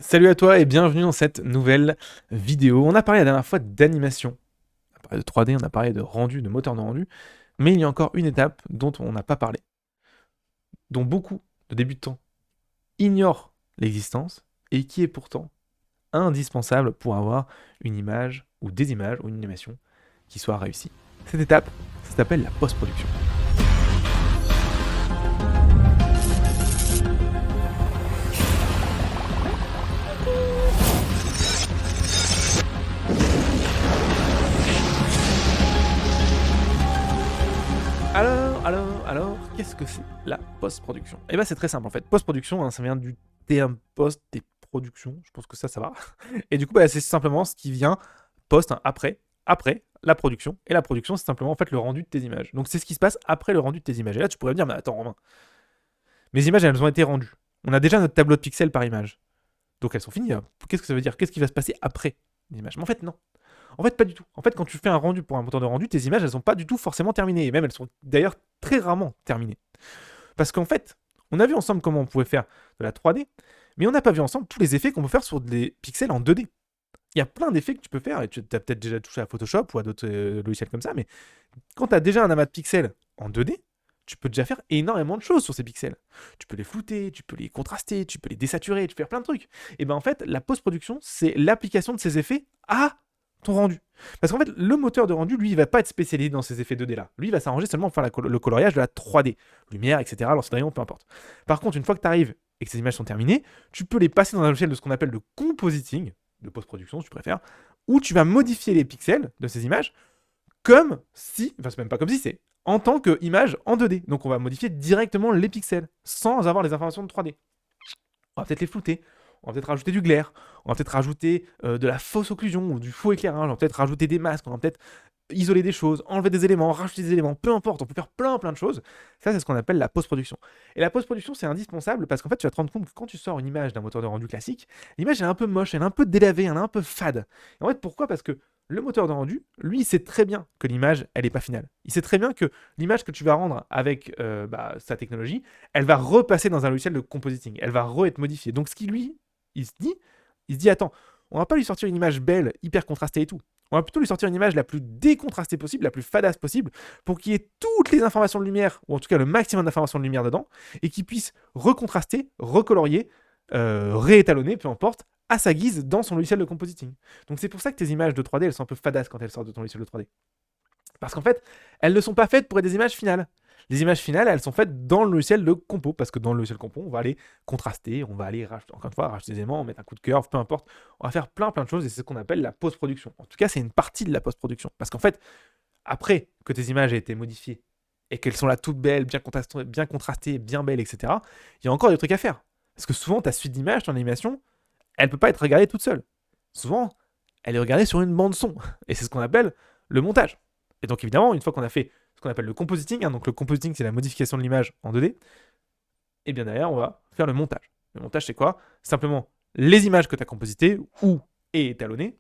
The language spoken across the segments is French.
Salut à toi et bienvenue dans cette nouvelle vidéo. On a parlé la dernière fois d'animation, on a parlé de 3D, on a parlé de rendu, de moteur de rendu, mais il y a encore une étape dont on n'a pas parlé, dont beaucoup de débutants ignorent l'existence et qui est pourtant indispensable pour avoir une image ou des images ou une animation qui soit réussie. Cette étape, ça s'appelle la post-production. Alors, qu'est-ce que c'est la post-production? Eh bien, c'est très simple en fait. Post-production, ça vient du terme post et production. Je pense que ça va. Et du coup, c'est simplement ce qui vient post, après la production. Et la production, c'est simplement en fait le rendu de tes images. Donc, c'est ce qui se passe après le rendu de tes images. Et là, tu pourrais me dire, mais attends, Romain, mes images, elles ont été rendues. On a déjà notre tableau de pixels par image. Donc, elles sont finies. Qu'est-ce que ça veut dire? Qu'est-ce qui va se passer après les images? Mais en fait, non. En fait, pas du tout. En fait, quand tu fais un rendu pour un moteur de rendu, tes images, elles sont pas du tout forcément terminées. Et même, elles sont d'ailleurs très rarement terminées. Parce qu'en fait, on a vu ensemble comment on pouvait faire de la 3D, mais on n'a pas vu ensemble tous les effets qu'on peut faire sur des pixels en 2D. Il y a plein d'effets que tu peux faire, et tu as peut-être déjà touché à Photoshop ou à d'autres logiciels comme ça, mais quand tu as déjà un amas de pixels en 2D, tu peux déjà faire énormément de choses sur ces pixels. Tu peux les flouter, tu peux les contraster, tu peux les désaturer, tu peux faire plein de trucs. Et ben en fait, la post-production, c'est l'application de ces effets à ton rendu. Parce qu'en fait, le moteur de rendu, lui, il va pas être spécialisé dans ces effets 2D là. Lui, il va s'arranger seulement pour faire le coloriage de la 3D. Lumière, etc., lancer de rayon, peu importe. Par contre, une fois que tu arrives et que ces images sont terminées, tu peux les passer dans un logiciel de ce qu'on appelle le compositing, de post-production si tu préfères, où tu vas modifier les pixels de ces images comme si, enfin c'est même pas comme si, c'est en tant qu'image en 2D. Donc on va modifier directement les pixels sans avoir les informations de 3D. On va peut-être les flouter, on va peut-être rajouter du glaire, on va peut-être rajouter de la fausse occlusion ou du faux éclairage, on va peut-être rajouter des masques, on va peut-être isoler des choses, enlever des éléments, rajouter des éléments, peu importe, on peut faire plein de choses. Ça, c'est ce qu'on appelle la post-production. Et la post-production, c'est indispensable parce qu'en fait, tu vas te rendre compte que quand tu sors une image d'un moteur de rendu classique, l'image elle est un peu moche, elle est un peu délavée, elle est un peu fade. Et en fait, pourquoi? Parce que le moteur de rendu, lui, il sait très bien que l'image, elle n'est pas finale. Il sait très bien que l'image que tu vas rendre avec sa technologie, elle va repasser dans un logiciel de compositing, elle va re-être modifiée. Donc ce qui lui, il se dit, attends, on va pas lui sortir une image belle, hyper contrastée et tout. On va plutôt lui sortir une image la plus décontrastée possible, la plus fadasse possible, pour qu'il y ait toutes les informations de lumière, ou en tout cas le maximum d'informations de lumière dedans, et qu'il puisse recontraster, recolorier, réétalonner, peu importe, à sa guise dans son logiciel de compositing. Donc c'est pour ça que tes images de 3D, elles sont un peu fadasses quand elles sortent de ton logiciel de 3D. Parce qu'en fait, elles ne sont pas faites pour être des images finales. Les images finales, elles sont faites dans le logiciel de compo, parce que dans le logiciel compo, on va aller contraster, on va aller rajouter, encore une fois, rajouter des éléments, mettre un coup de curve, peu importe. On va faire plein de choses, et c'est ce qu'on appelle la post-production. En tout cas, c'est une partie de la post-production. Parce qu'en fait, après que tes images aient été modifiées, et qu'elles sont là toutes belles, bien contrastées, bien belles, etc., il y a encore des trucs à faire. Parce que souvent, ta suite d'images, ton animation, elle ne peut pas être regardée toute seule. Souvent, elle est regardée sur une bande son. Et c'est ce qu'on appelle le montage. Et donc évidemment, une fois qu'on a fait ce qu'on appelle le compositing, donc le compositing c'est la modification de l'image en 2D, et bien derrière on va faire le montage. Le montage c'est quoi? Simplement les images que tu as compositées ou et étalonnées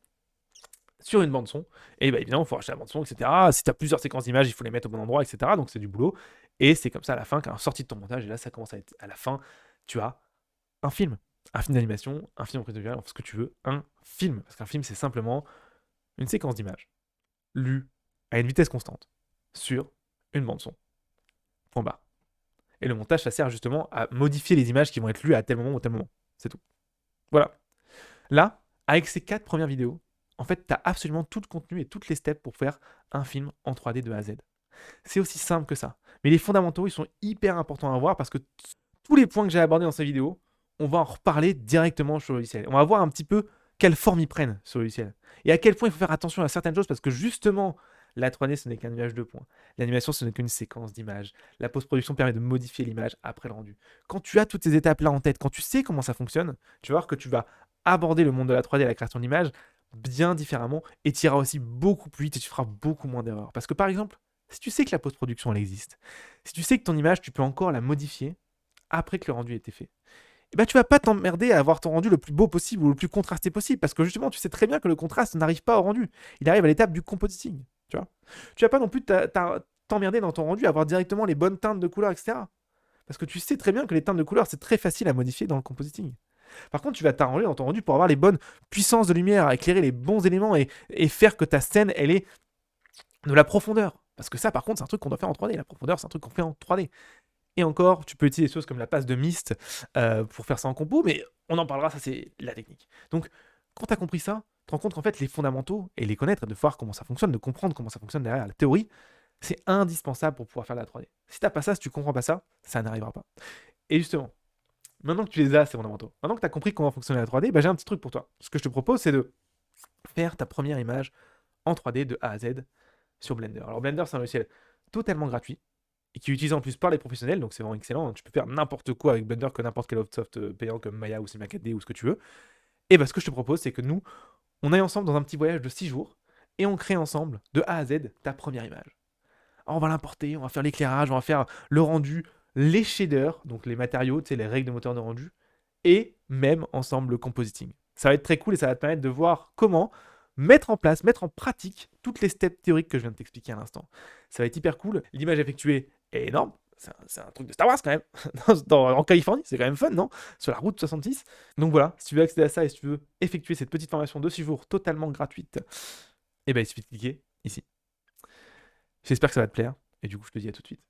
sur une bande son. Et bien évidemment, il faut racheter la bande son, etc. Si tu as plusieurs séquences d'images, il faut les mettre au bon endroit, etc. Donc c'est du boulot. Et c'est comme ça à la fin, qu'à la sortie de ton montage, et là ça commence à être à la fin, tu as un film. Un film d'animation, un film en prise de vue, ce que tu veux, un film. Parce qu'un film c'est simplement une séquence d'images lue à une vitesse constante sur une bande son. Point barre. Et le montage, ça sert justement à modifier les images qui vont être lues à tel moment ou tel moment. C'est tout. Voilà. Là, avec ces 4 premières vidéos, en fait, tu as absolument tout le contenu et toutes les steps pour faire un film en 3D de A à Z. C'est aussi simple que ça. Mais les fondamentaux, ils sont hyper importants à voir parce que tous les points que j'ai abordés dans ces vidéos, on va en reparler directement sur le logiciel. On va voir un petit peu quelle forme ils prennent sur le logiciel. Et à quel point il faut faire attention à certaines choses parce que justement, la 3D, ce n'est qu'un nuage de points. L'animation, ce n'est qu'une séquence d'images. La post-production permet de modifier l'image après le rendu. Quand tu as toutes ces étapes-là en tête, quand tu sais comment ça fonctionne, tu vas voir que tu vas aborder le monde de la 3D et la création d'images bien différemment et tu iras aussi beaucoup plus vite et tu feras beaucoup moins d'erreurs. Parce que par exemple, si tu sais que la post-production, elle existe, si tu sais que ton image, tu peux encore la modifier après que le rendu ait été fait, et ben tu vas pas t'emmerder à avoir ton rendu le plus beau possible ou le plus contrasté possible parce que justement tu sais très bien que le contraste n'arrive pas au rendu, il arrive à l'étape du compositing, tu vois. Tu vas pas non plus t'emmerder dans ton rendu à avoir directement les bonnes teintes de couleurs, etc. Parce que tu sais très bien que les teintes de couleurs c'est très facile à modifier dans le compositing. Par contre, tu vas t'arranger dans ton rendu pour avoir les bonnes puissances de lumière, éclairer les bons éléments et faire que ta scène, elle ait de la profondeur. Parce que ça, par contre, c'est un truc qu'on doit faire en 3D. La profondeur, c'est un truc qu'on fait en 3D. Et encore, tu peux utiliser des choses comme la passe de mist pour faire ça en compo, mais on en parlera, ça c'est la technique. Donc, quand tu as compris ça, tu te rends compte qu'en fait, les fondamentaux et les connaître, et de voir comment ça fonctionne, de comprendre comment ça fonctionne derrière la théorie, c'est indispensable pour pouvoir faire de la 3D. Si tu n'as pas ça, si tu comprends pas ça n'arrivera pas. Et justement, maintenant que tu les as, ces fondamentaux, maintenant que tu as compris comment fonctionne la 3D, bah, j'ai un petit truc pour toi. Ce que je te propose, c'est de faire ta première image en 3D de A à Z sur Blender. Alors Blender, c'est un logiciel totalement gratuit et qui est utilisé en plus par les professionnels, donc c'est vraiment excellent. Tu peux faire n'importe quoi avec Blender que n'importe quel autre soft payant comme Maya ou Cinema 4D ou ce que tu veux. Et bah, ce que je te propose, c'est que nous, on aille ensemble dans un petit voyage de 6 jours et on crée ensemble, de A à Z, ta première image. Alors, on va l'importer, on va faire l'éclairage, on va faire le rendu, les shaders, donc les matériaux, tu sais, les règles de moteur de rendu, et même ensemble le compositing. Ça va être très cool et ça va te permettre de voir comment mettre en place, mettre en pratique toutes les steps théoriques que je viens de t'expliquer à l'instant. Ça va être hyper cool. L'image effectuée est énorme. C'est un truc de Star Wars quand même. En Californie, c'est quand même fun, non? Sur la route 66. Donc voilà, si tu veux accéder à ça et si tu veux effectuer cette petite formation de 6 jours totalement gratuite, eh ben, il suffit de cliquer ici. J'espère que ça va te plaire. Et du coup, je te dis à tout de suite.